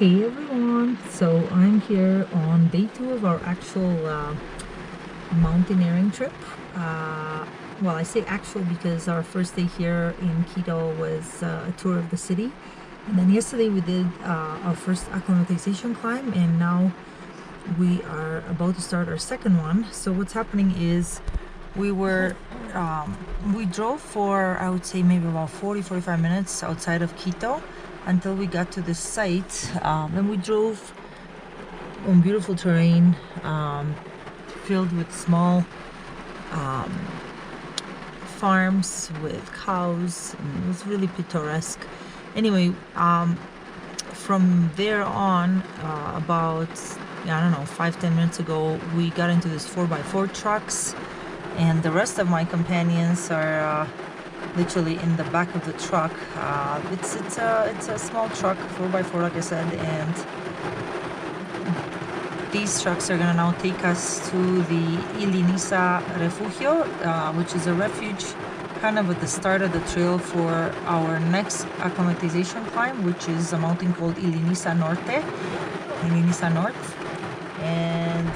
Hey everyone, so I'm here on day 2 of our actual mountaineering trip. Well, I say actual because our first day here in Quito was a tour of the city, and then yesterday we did our first acclimatization climb, and now we are about to start our second one. So what's happening is we drove for, I would say, maybe about 40-45 minutes outside of Quito until we got to this site. Then we drove on beautiful terrain filled with small farms with cows, and it was really picturesque. Anyway, from there on, about, I don't know, 5-10 minutes ago, we got into this 4x4 trucks, and the rest of my companions are literally in the back of the truck. It's a small truck, 4x4, like I said, and these trucks are gonna now take us to the Ilinitza Refugio, which is a refuge kind of at the start of the trail for our next acclimatization climb, which is a mountain called Ilinitza Norte. And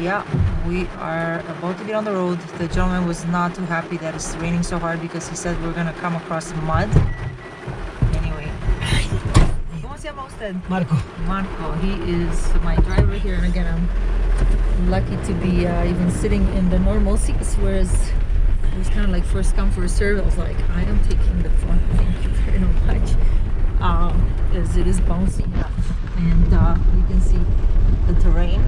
yeah, we are about to get on the road. The gentleman was not too happy that it's raining so hard because he said we're gonna come across mud. Anyway, ¿cómo se llama usted? Marco. Marco. He is my driver here, and again, I'm lucky to be even sitting in the normal seats, whereas it was kind of like first come first serve. I was like, I am taking the front, thank you very much, as it is bouncy enough, and you can see the terrain.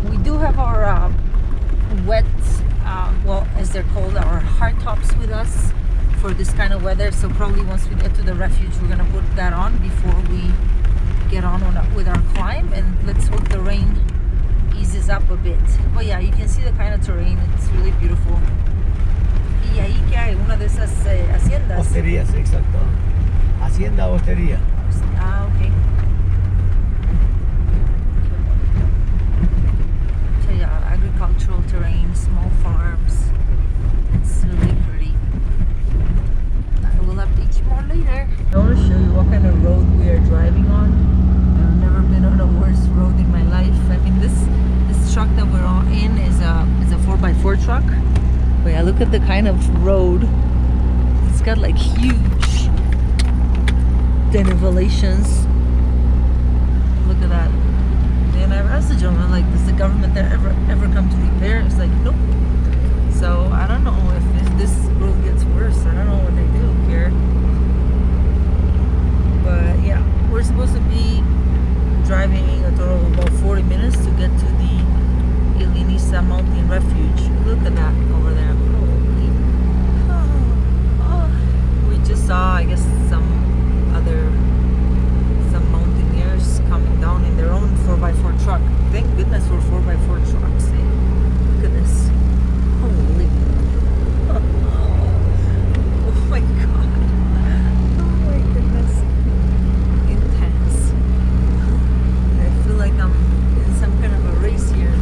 We do have our wet, well, as they're called, our hard tops with us for this kind of weather. So probably once we get to the refuge, we're gonna put that on before we get on with our climb, and let's hope the rain eases up a bit. But yeah, you can see the kind of terrain. It's really beautiful. Y ahí que hay una de esas haciendas. Hosterías, exacto. Hacienda, hostería. Ah, okay. So yeah, agricultural terrain, small farms. It's really pretty. I will update you more later. I want to show you what kind of road we are driving on. I've never been on a worse road in my life. I mean, this truck that we're all in is a 4x4 truck. But yeah, look at the kind of road. It's got like huge denivelations. Look at that. And I've asked the gentleman, like, does the government there ever come to repair? It's like, nope. So I don't know if this road gets worse. I don't know what they do here. But yeah, we're supposed to be driving a total of about 40 minutes to get to the Ilinitza Mountain Refuge. Look at that over there. Holy. We just saw, I guess, some mountaineers coming down in their own 4x4 truck. Thank goodness for 4x4 trucks. Eh? Look at this. Holy. Oh my god. Oh my goodness. Intense. I feel like I'm in some kind of a race here.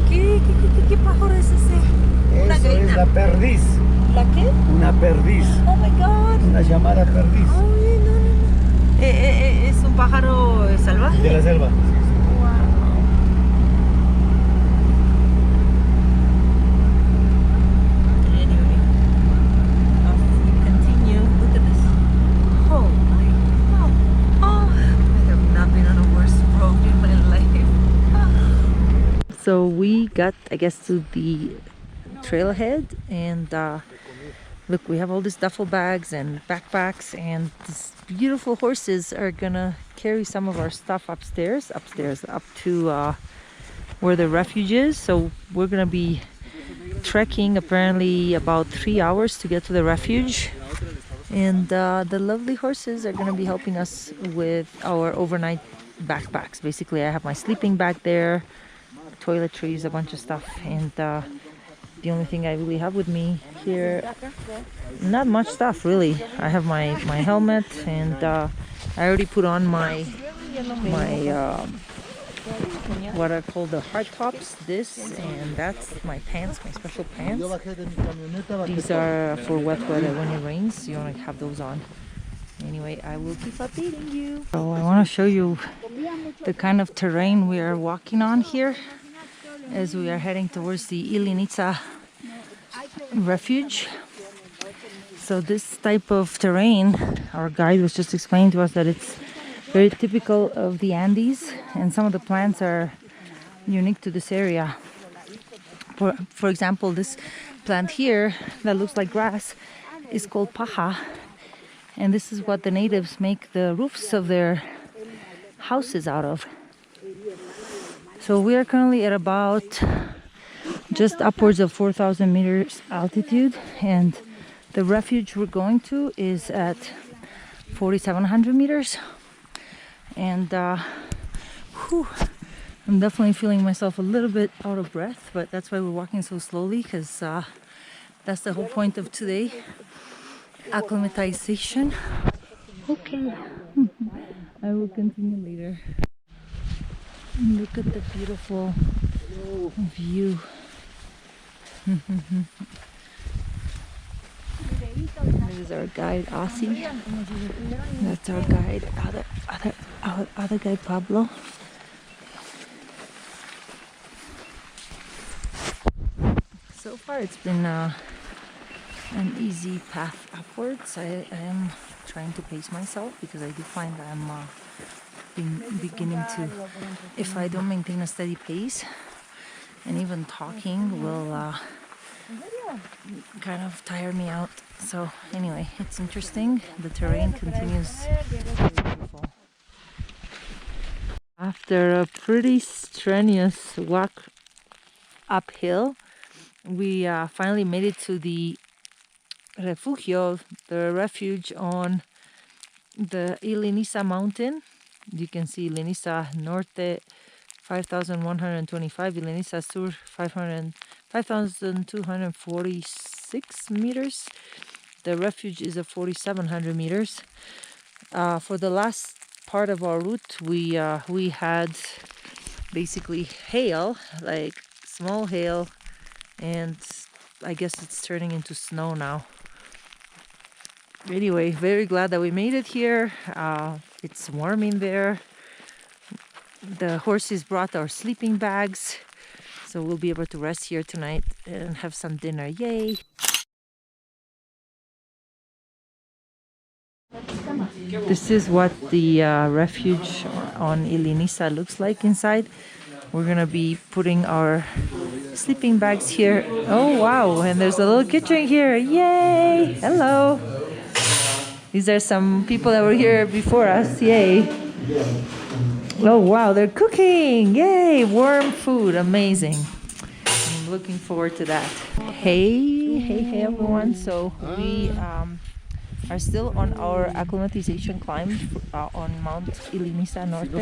¿Qué pájaro es ese? Una Eso gallina. es la perdiz. ¿La qué? Una perdiz. Oh my god. Una llamada perdiz. Ay, no. ¿Es un pájaro salvaje? De la selva. Wow. Anyway, off we continue. Look at this. Oh my god. Oh, I have not been on a worse road in my life. So we got, I guess, to the trailhead, and look, we have all these duffel bags and backpacks, and these beautiful horses are gonna carry some of our stuff upstairs up to where the refuge is. So we're gonna be trekking apparently about 3 hours to get to the refuge, and the lovely horses are gonna be helping us with our overnight backpacks. Basically, I have my sleeping bag there, toiletries, a bunch of stuff, and the only thing I really have with me here, not much stuff really. I have my helmet, and I already put on my what I call the hard tops. This, and that's my pants, my special pants. These are for wet weather when it rains. You want to have those on. Anyway, I will keep updating you. So I want to show you the kind of terrain we are walking on here as we are heading towards the Ilinitza refuge. So this type of terrain, our guide was just explaining to us that it's very typical of the Andes, and some of the plants are unique to this area. For example, this plant here that looks like grass is called paja, and this is what the natives make the roofs of their houses out of. So we are currently at about just upwards of 4,000 meters altitude, and the refuge we're going to is at 4,700 meters. And I'm definitely feeling myself a little bit out of breath, but that's why we're walking so slowly, because that's the whole point of today, acclimatization. Okay, I will continue later. Look at the beautiful view. This is our guide, Aussie. That's our guide, other guide, Pablo. So far it's been an easy path upwards. I am trying to pace myself because I do find that I'm beginning to, if I don't maintain a steady pace, and even talking will kind of tire me out. So anyway, it's interesting. The terrain continues beautiful. After a pretty strenuous walk uphill, we finally made it to the refugio, the refuge on the Ilinitza mountain. You can see Ilinitza Norte 5,125, Ilinitza Sur 5,246 meters. The refuge is at 4,700 meters. For the last part of our route, we had basically hail, like small hail, and I guess it's turning into snow now. Anyway, very glad that we made it here. It's warm in there. The horses brought our sleeping bags, so we'll be able to rest here tonight and have some dinner. Yay! This is what the refuge on Ilinitza looks like inside. We're gonna be putting our sleeping bags here. Oh wow, and there's a little kitchen here. Yay! Hello! These are some people that were here before us. Yay! Oh wow, they're cooking! Yay! Warm food, amazing. I'm looking forward to that. Hey everyone. So we are still on our acclimatization climb on Mount Ilinitza Norte.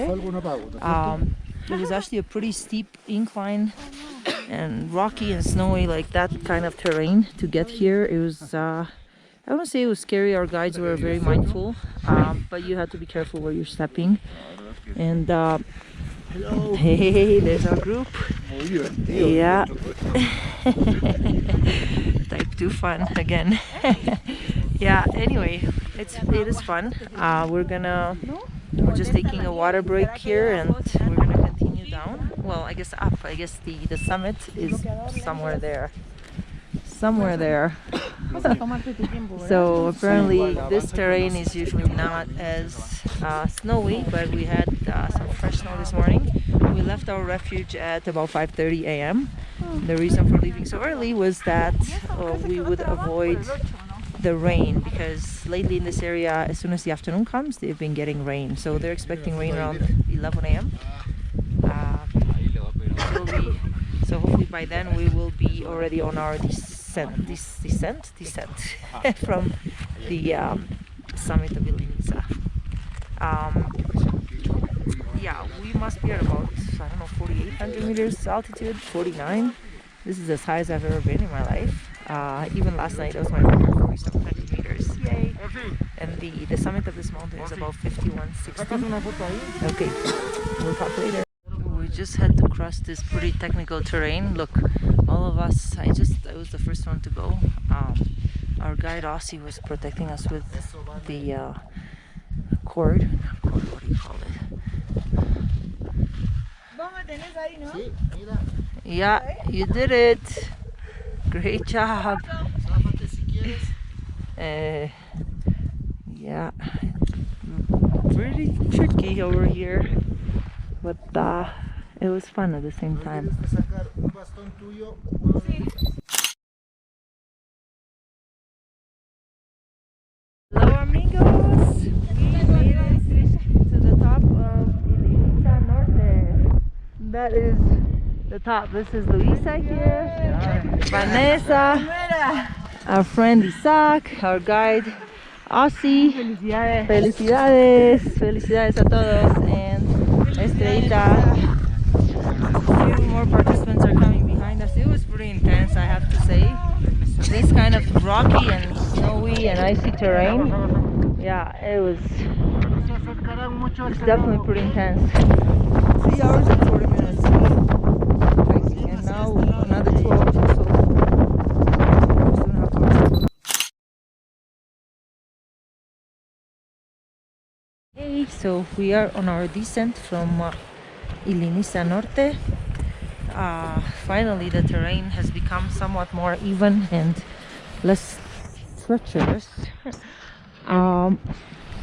It was actually a pretty steep incline and rocky and snowy, like that kind of terrain to get here. It was I wouldn't say it was scary. Our guides were very mindful, but you have to be careful where you're stepping. And hey, there's our group. Yeah. Type 2 fun again. Yeah, anyway, it is fun. We're just taking a water break here, and we're gonna continue down. Well, I guess up. I guess the summit is somewhere there. Somewhere there. So apparently this terrain is usually not as snowy, but we had some fresh snow this morning. We left our refuge at about 5:30 a.m. The reason for leaving so early was that we would avoid the rain, because lately in this area, as soon as the afternoon comes, they've been getting rain. So they're expecting rain around 11 a.m. So hopefully by then we will be already on our descent from the summit of Ilinitza. Yeah, we must be at about, I don't know, 4,800 meters altitude, 49. This is as high as I've ever been in my life. Even last night, that was my record, 4,700 meters. Yay! And the summit of this mountain is about 5,160. Okay, we'll talk later. We just had to cross this pretty technical terrain. Look, all of us, I was the first one to go. Our guide Aussie was protecting us with the cord. What do you call it? Yeah, you did it. Great job. Yeah, pretty tricky over here, but it was fun at the same time. Hello amigos! We made it to the top of Ilinitza Norte. That is the top. This is Luisa here, Vanessa, our friend Isaac, our guide Aussie. Felicidades. Felicidades a todos. And Estrellita. A few more participants are coming behind us. It was pretty intense, I have to say. This kind of rocky and snowy and icy terrain. Yeah, it's definitely pretty intense. 3 hours and 40 minutes hiking, and now another 2 hours or so. 2.5 hours. Hey, so we are on our descent from Ilinitza Norte. Finally, the terrain has become somewhat more even and less treacherous.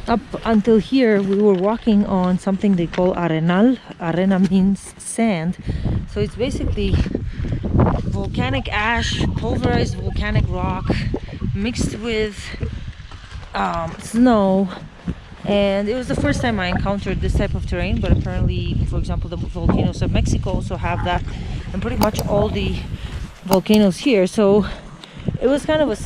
Up until here, we were walking on something they call arenal. Arena means sand, so it's basically volcanic ash, pulverized volcanic rock mixed with snow. And it was the first time I encountered this type of terrain, but apparently, for example, the volcanoes of Mexico also have that, and pretty much all the volcanoes here. So it was kind of a